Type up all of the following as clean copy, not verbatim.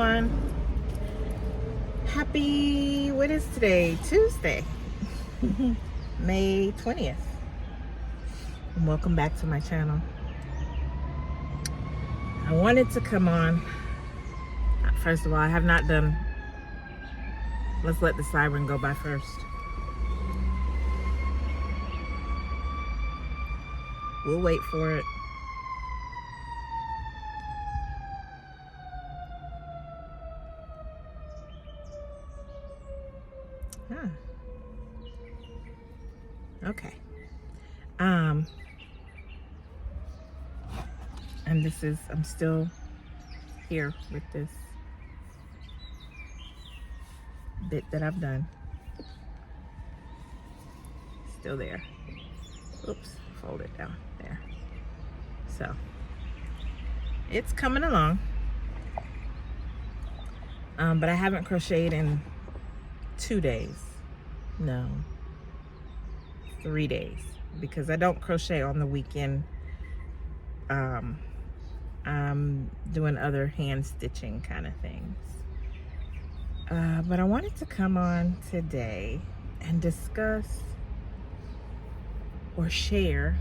everyone. What is today? Tuesday, May 20th. And welcome back to my channel. I wanted to come on. First of all, I have not done. Let's let the siren go by first. We'll wait for it. Okay. And I'm still here with this bit that I've done. Still there. Oops, fold it down there. So, it's coming along. But I haven't crocheted in 2 days. No. 3 days, because I don't crochet on the weekend. I'm doing other hand stitching kind of things. But I wanted to come on today and discuss or share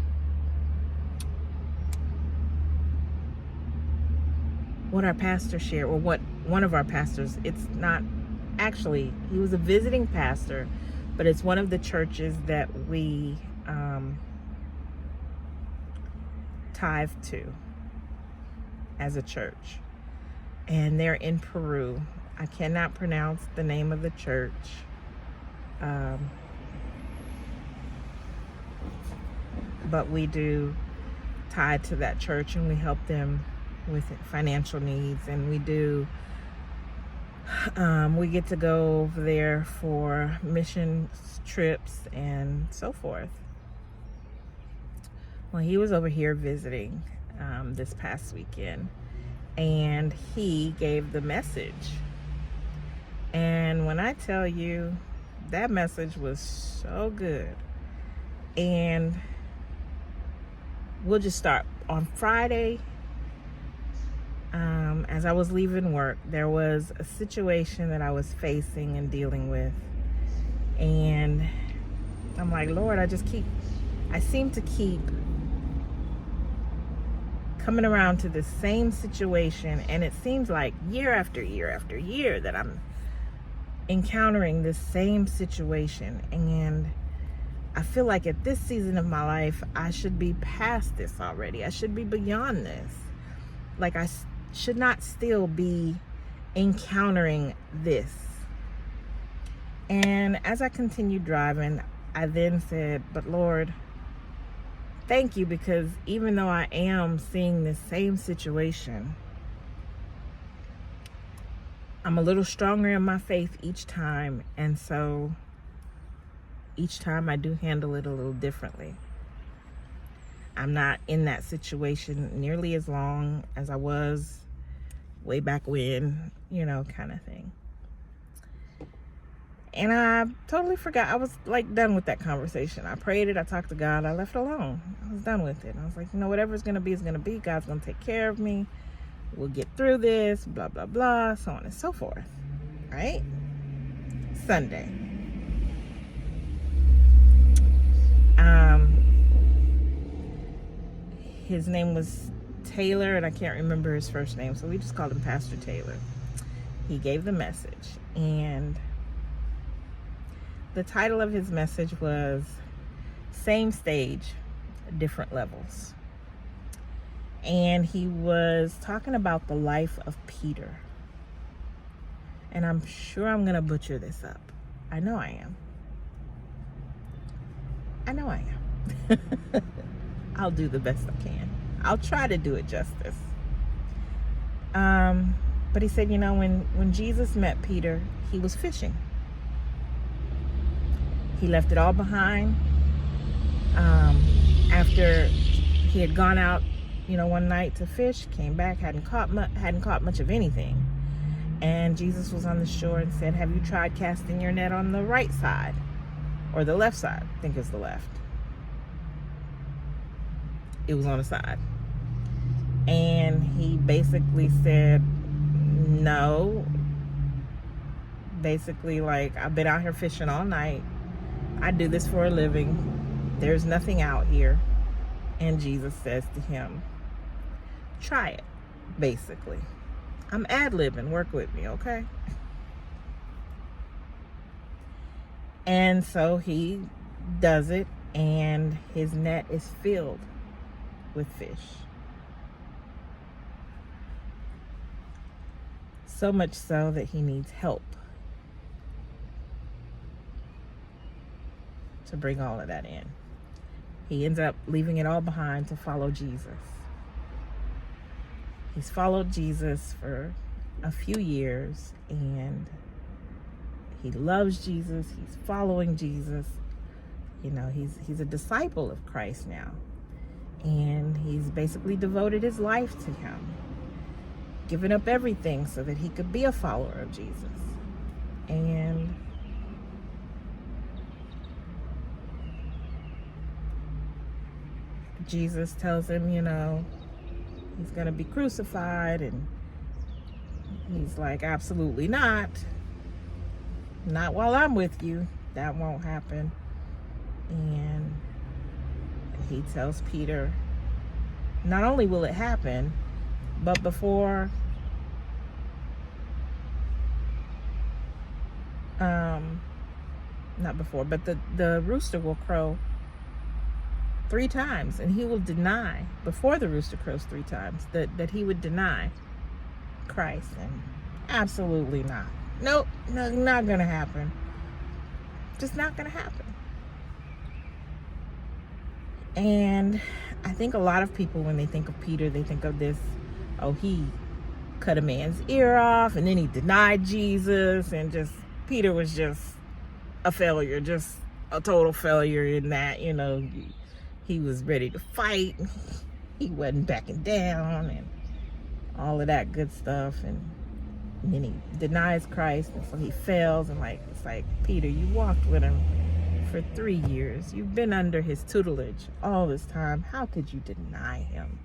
what our pastor shared, or what one of our pastors, it's not actually, he was a visiting pastor, but it's one of the churches that we tithe to as a church. And they're in Peru. I cannot pronounce the name of the church. But we do tithe to that church, and we help them with financial needs. And we do we get to go over there for mission trips and so forth. Well, he was over here visiting this past weekend, and he gave the message. And when I tell you, that message was so good. And we'll just start on Friday. As I was leaving work, there was a situation that I was facing and dealing with. And I'm like, Lord, I seem to keep coming around to the same situation. And it seems like year after year after year that I'm encountering this same situation. And I feel like at this season of my life, I should be past this already. I should be beyond this. Like, I should not still be encountering this. And as I continued driving, I then said, but Lord, thank you, because even though I am seeing this same situation, I'm a little stronger in my faith each time. And so each time I do handle it a little differently. I'm not in that situation nearly as long as I was way back when, kind of thing. And I totally forgot. I was like done with that conversation. I prayed it. I talked to God. I left it alone. I was done with it. I was like, whatever's going to be is going to be. God's going to take care of me. We'll get through this, blah, blah, blah, so on and so forth. Right? Sunday. His name was Taylor, and I can't remember his first name, so we just called him Pastor Taylor. He gave the message, and the title of his message was Same Stage, Different Levels. And he was talking about the life of Peter. And I'm sure I'm going to butcher this up. I know I am. I'll do the best I can. I'll try to do it justice. But he said, when Jesus met Peter, he was fishing. He left it all behind. After he had gone out, one night to fish, came back, hadn't caught much of anything. And Jesus was on the shore and said, have you tried casting your net on the right side? Or the left side? I think it's the left. It was on the side. And he basically said, no. Basically, like, I've been out here fishing all night. I do this for a living. There's nothing out here. And Jesus says to him, try it, basically. I'm ad-libbing. Work with me, okay? And so he does it, and his net is filled with fish. So much so that he needs help to bring all of that in. He ends up leaving it all behind to follow Jesus. He's followed Jesus for a few years, and he loves Jesus. He's following Jesus. You know, he's a disciple of Christ now. And he's basically devoted his life to him, giving up everything so that he could be a follower of Jesus. And Jesus tells him, you know, he's going to be crucified, and he's like, absolutely not. Not while I'm with you. That won't happen. And he tells Peter, not only will it happen, but the rooster will crow 3 times, and he will deny, before the rooster crows 3 times, that he would deny Christ. And absolutely not. Nope, no, not gonna happen. Just not gonna happen. And I think a lot of people, when they think of Peter, they think of this, oh, he cut a man's ear off, and then he denied Jesus, and just, Peter was just a failure, just a total failure in that, you know, he was ready to fight. He wasn't backing down and all of that good stuff. And then he denies Christ, and so he fails. And like, it's like, Peter, you walked with him for 3 years. You've been under his tutelage all this time. How could you deny him?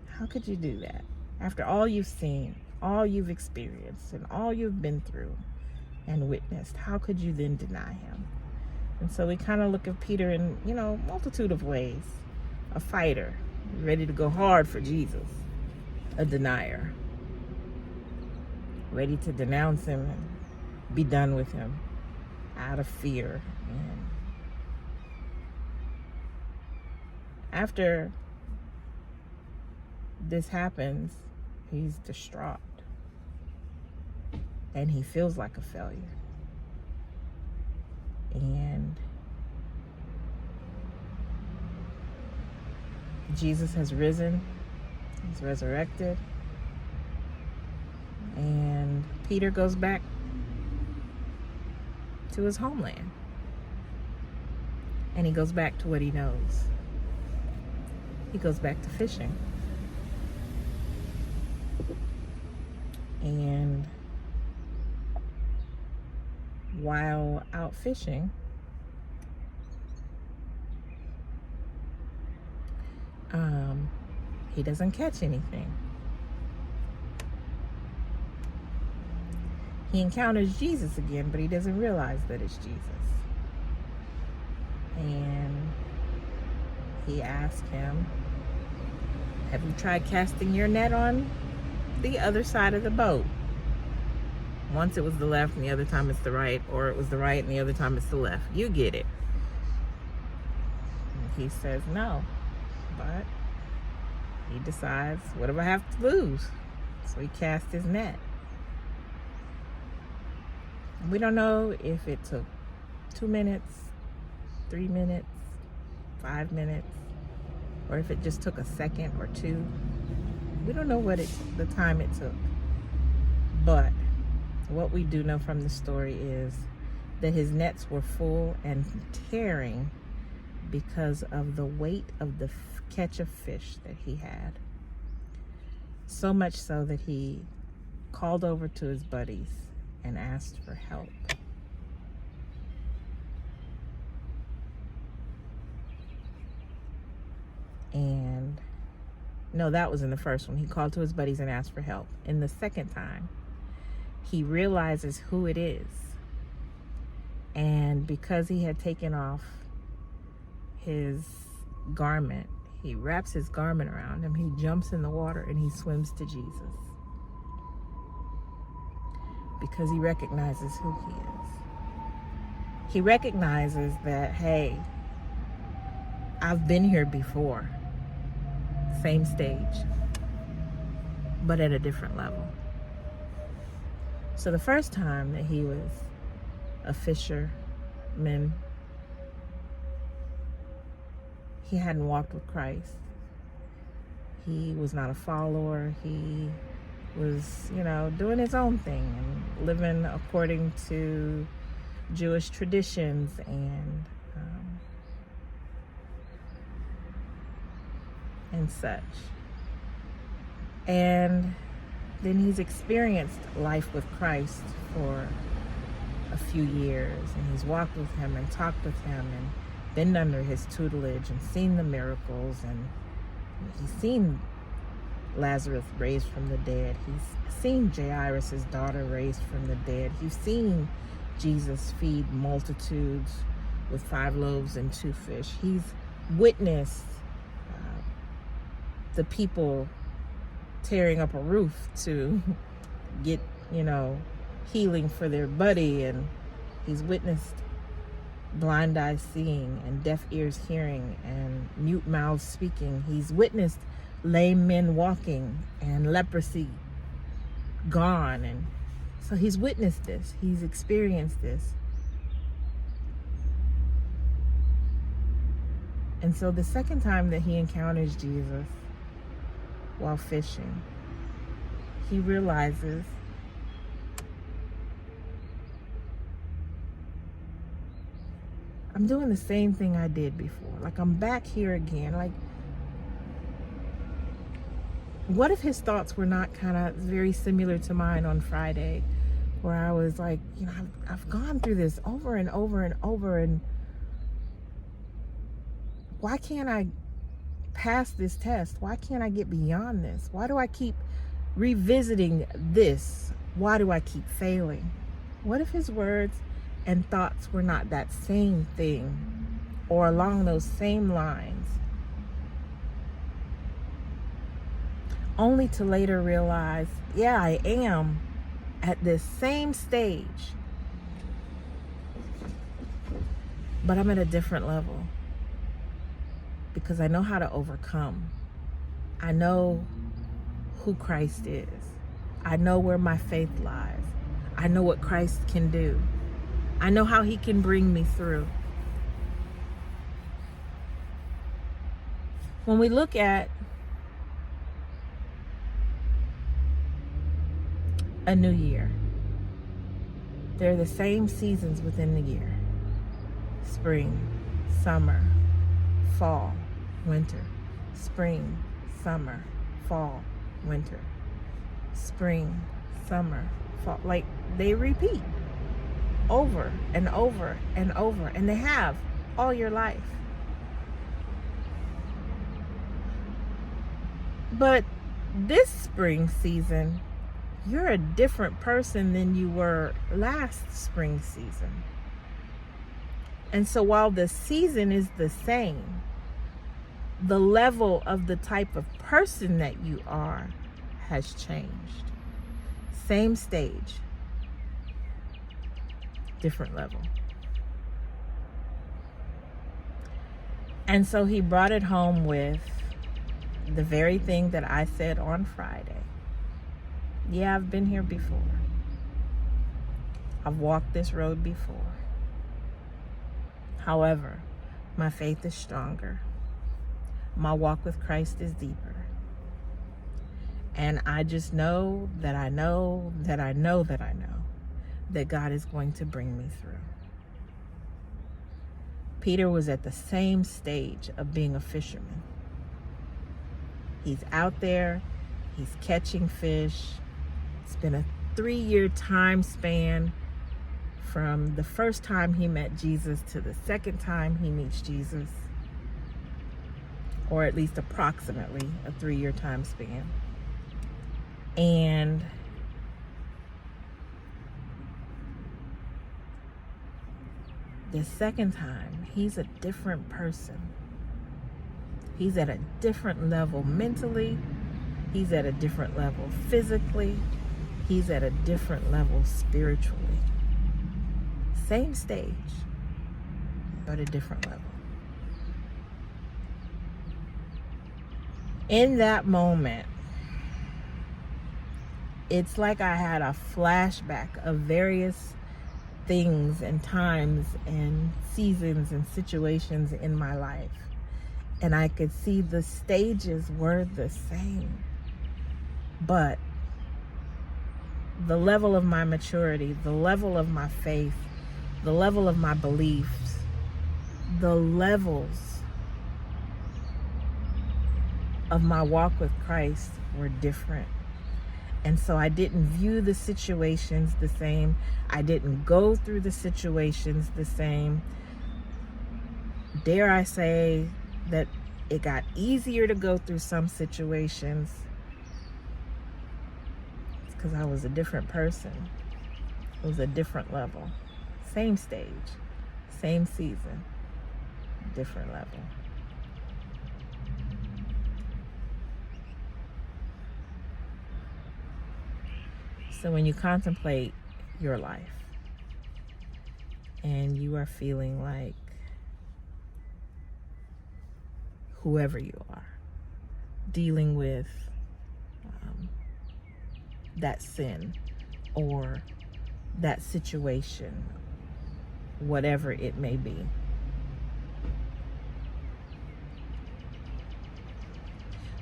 How could you do that? After all you've seen, all you've experienced, and all you've been through and witnessed, how could you then deny him? And so we kind of look at Peter in, you know, multitude of ways. A fighter, ready to go hard for Jesus. A denier, ready to denounce him and be done with him out of fear. And after this happens, he's distraught. And he feels like a failure. And Jesus has risen. He's resurrected. And Peter goes back to his homeland. And he goes back to what he knows. He goes back to fishing. And while out fishing, he doesn't catch anything. He encounters Jesus again, but he doesn't realize that it's Jesus. And he asks him, have you tried casting your net on the other side of the boat? Once it was the left and the other time it's the right, or it was the right and the other time it's the left. You get it. And he says no, but he decides, what do I have to lose? So he casts his net. We don't know if it took 2 minutes, 3 minutes, 5 minutes, or if it just took a second or 2. We don't know what the time it took. But what we do know from the story is that his nets were full and tearing because of the weight of the catch of fish that he had. So much so that he called over to his buddies and asked for help. And No, that was in the first one. He called to his buddies and asked for help. In the second time, he realizes who it is. And because he had taken off his garment, he wraps his garment around him, he jumps in the water, and he swims to Jesus. Because he recognizes who he is. He recognizes that, hey, I've been here before. Same stage, but at a different level. So the first time that he was a fisherman, he hadn't walked with Christ. He was not a follower. He was, doing his own thing and living according to Jewish traditions and such. And then he's experienced life with Christ for a few years, and he's walked with him and talked with him and been under his tutelage and seen the miracles, and he's seen Lazarus raised from the dead. He's seen Jairus' daughter raised from the dead. He's seen Jesus feed multitudes with 5 loaves and 2 fish. He's witnessed the people tearing up a roof to get, healing for their buddy, and he's witnessed blind eyes seeing and deaf ears hearing and mute mouths speaking. He's witnessed lame men walking and leprosy gone, and so he's witnessed this. He's experienced this. And so the second time that he encounters Jesus while fishing, he realizes I'm doing the same thing I did before. Like, I'm back here again. Like, what if his thoughts were not kind of very similar to mine on Friday, where I was like, I've gone through this over and over and over, and why can't I pass this test? Why can't I get beyond this? Why do I keep revisiting this? Why do I keep failing? What if his words and thoughts were not that same thing, or along those same lines, only to later realize, yeah, I am at this same stage, but I'm at a different level, because I know how to overcome. I know who Christ is. I know where my faith lies. I know what Christ can do. I know how he can bring me through. When we look at a new year, there are the same seasons within the year: spring, summer, fall, winter. Spring, summer, fall, winter. Spring, summer, fall. Like, they repeat over and over and over, and they have all your life. But this spring season, you're a different person than you were last spring season. And so while the season is the same, the level of the type of person that you are has changed. Same stage, different level. And so he brought it home with the very thing that I said on Friday. Yeah, I've been here before. I've walked this road before. However, my faith is stronger. My walk with Christ is deeper. And I just know that I know that I know that I know that God is going to bring me through. Peter was at the same stage of being a fisherman. He's out there, he's catching fish. It's been a 3-year time span from the first time he met Jesus to the second time he meets Jesus. or at least approximately a 3-year time span. And the second time, he's a different person. He's at a different level mentally. He's at a different level physically. He's at a different level spiritually. Same stage, but a different level. In that moment, it's like I had a flashback of various things and times and seasons and situations in my life. And I could see the stages were the same. But the level of my maturity, the level of my faith, the level of my beliefs, the levels of my walk with Christ were different. And so I didn't view the situations the same. I didn't go through the situations the same. Dare I say that it got easier to go through some situations because I was a different person. It was a different level. Same stage, same season, different level. So when you contemplate your life and you are feeling like whoever you are, dealing with that sin or that situation, whatever it may be,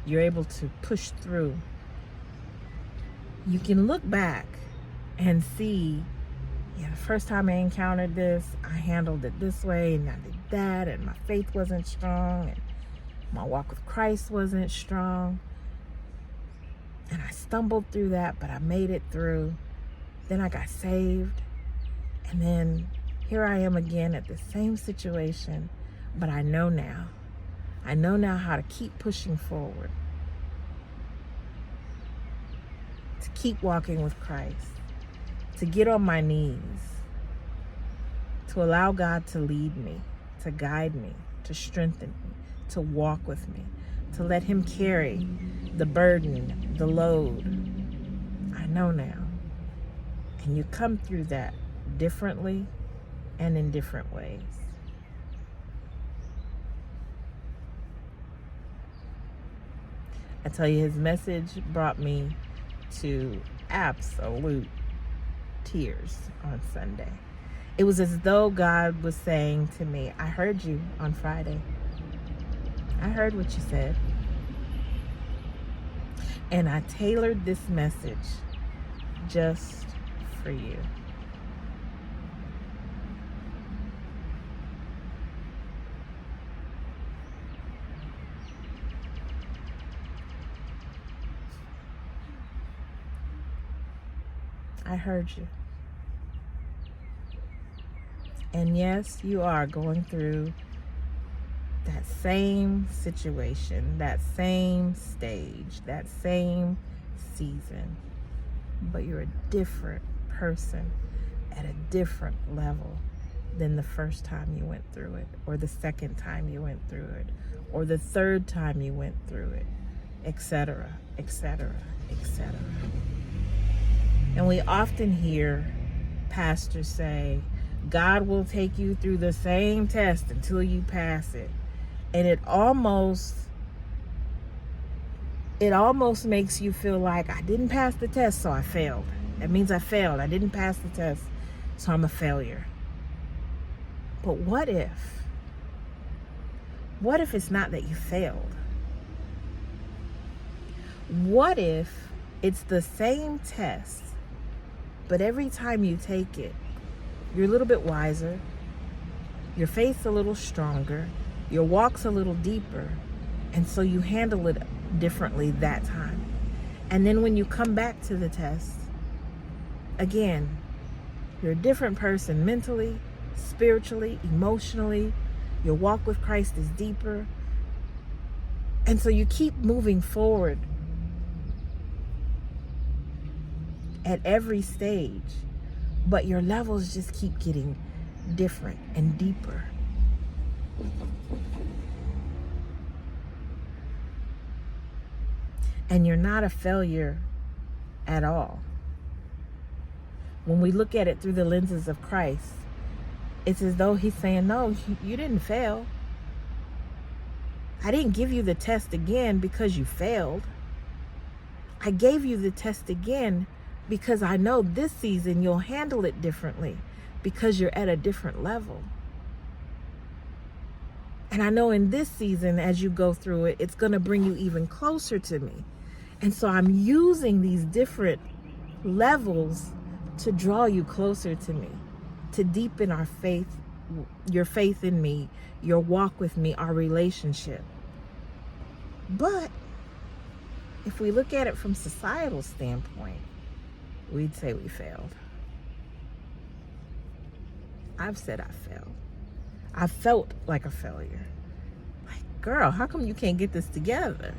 you're able to push through. You can look back and see, the first time I encountered this, I handled it this way, and I did that, and my faith wasn't strong, and my walk with Christ wasn't strong, and I stumbled through that, but I made it through. Then I got saved, and then here I am again at the same situation, but I know now how to keep pushing forward, to keep walking with Christ, to get on my knees, to allow God to lead me, to guide me, to strengthen me, to walk with me, to let him carry the burden, the load. I know now. And you come through that differently and in different ways. I tell you, his message brought me to absolute tears on Sunday. It was as though God was saying to me, I heard you on Friday. I heard what you said. And I tailored this message just for you. I heard you. And yes, you are going through that same situation, that same stage, that same season. But you're a different person at a different level than the first time you went through it, or the second time you went through it, or the third time you went through it, etc., etc., etc. And we often hear pastors say, God will take you through the same test until you pass it. And it almost makes you feel like, I didn't pass the test, so I failed. That means I failed. I didn't pass the test, so I'm a failure. But what if it's not that you failed? What if it's the same test, but every time you take it, you're a little bit wiser, your faith's a little stronger, your walk's a little deeper, and so you handle it differently that time. And then when you come back to the test, again, you're a different person mentally, spiritually, emotionally. Your walk with Christ is deeper. And so you keep moving forward at every stage, but your levels just keep getting different and deeper. And you're not a failure at all. When we look at it through the lenses of Christ, it's as though he's saying, no, you didn't fail. I didn't give you the test again because you failed. I gave you the test again because I know this season you'll handle it differently because you're at a different level. And I know in this season, as you go through it, it's going to bring you even closer to me. And so I'm using these different levels to draw you closer to me, to deepen our faith, your faith in me, your walk with me, our relationship. But if we look at it from societal standpoint, we'd say we failed. I've said I failed. I felt like a failure. Like, girl, how come you can't get this together?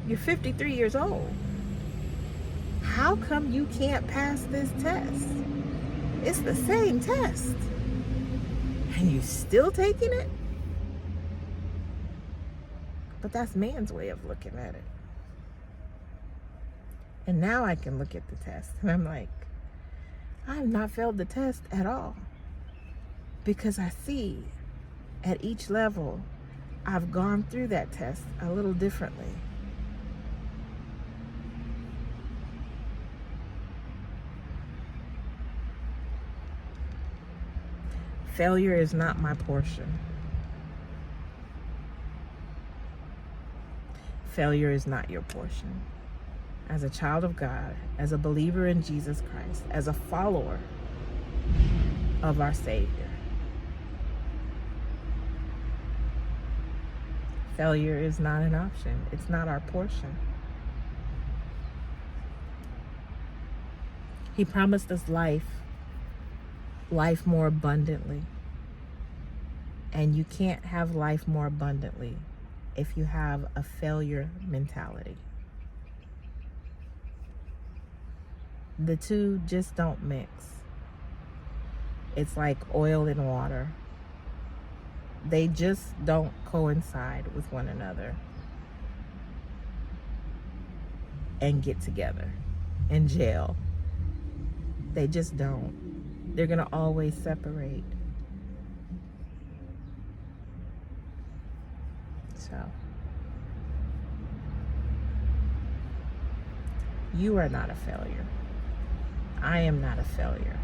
You're 53 years old. How come you can't pass this test? It's the same test. And you still taking it? But that's man's way of looking at it. And now I can look at the test and I'm like, I have not failed the test at all. Because I see at each level, I've gone through that test a little differently. Failure is not my portion. Failure is not your portion. As a child of God, as a believer in Jesus Christ, as a follower of our Savior, failure is not an option. It's not our portion. He promised us life more abundantly. And you can't have life more abundantly if you have a failure mentality. The two just don't mix. It's like oil and water. They just don't coincide with one another and get together and gel. They just don't. They're gonna always separate. So, you are not a failure. I am not a failure.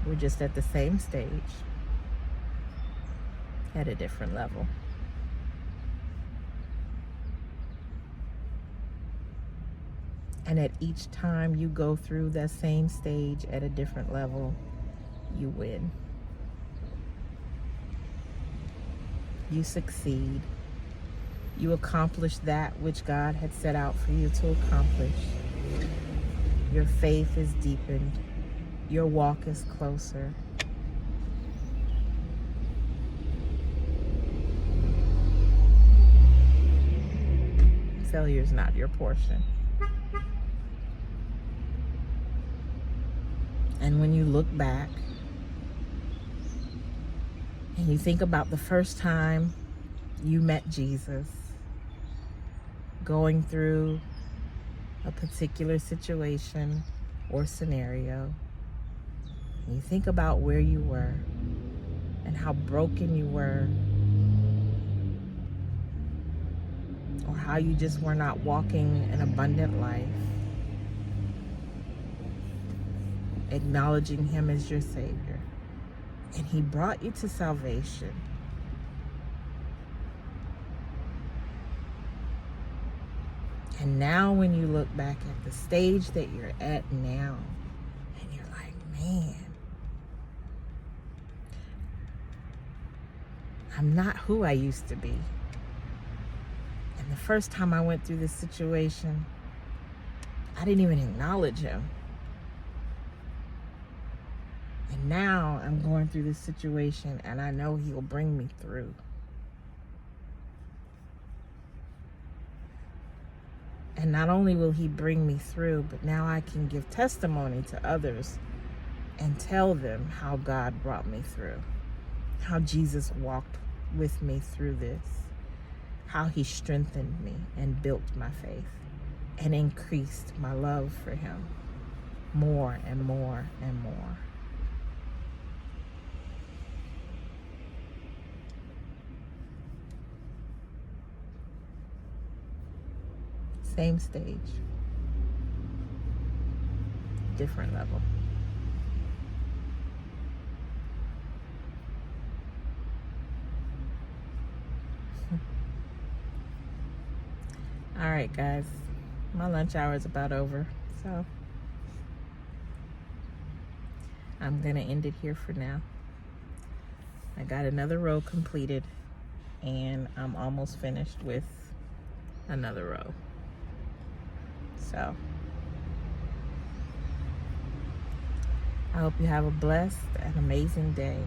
We're just at the same stage, at a different level. And at each time you go through that same stage at a different level, you win. You succeed. You accomplish that which God had set out for you to accomplish. Your faith is deepened. Your walk is closer. Failure is not your portion. And when you look back and you think about the first time you met Jesus, going through a particular situation or scenario, and you think about where you were and how broken you were, or how you just were not walking an abundant life, acknowledging Him as your Savior, and He brought you to salvation. And now when you look back at the stage that you're at now, and you're like, man, I'm not who I used to be. And the first time I went through this situation, I didn't even acknowledge Him. And now I'm going through this situation and I know He'll bring me through. And not only will he bring me through, but now I can give testimony to others and tell them how God brought me through, how Jesus walked with me through this, how he strengthened me and built my faith and increased my love for him more and more and more. Same stage, different level. All right, guys, my lunch hour is about over, so I'm gonna end it here for now. I got another row completed, and I'm almost finished with another row. So I hope you have a blessed and amazing day.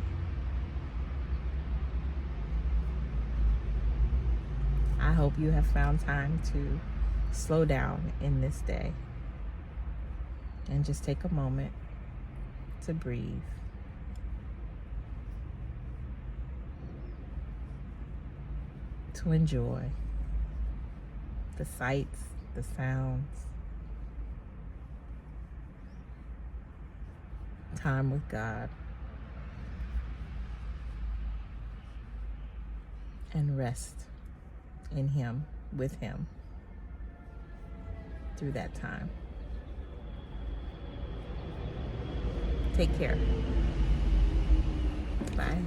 I hope you have found time to slow down in this day and just take a moment to breathe. To enjoy the sights, the sounds, time with God, and rest in him, with him, through that time. Take care. Bye.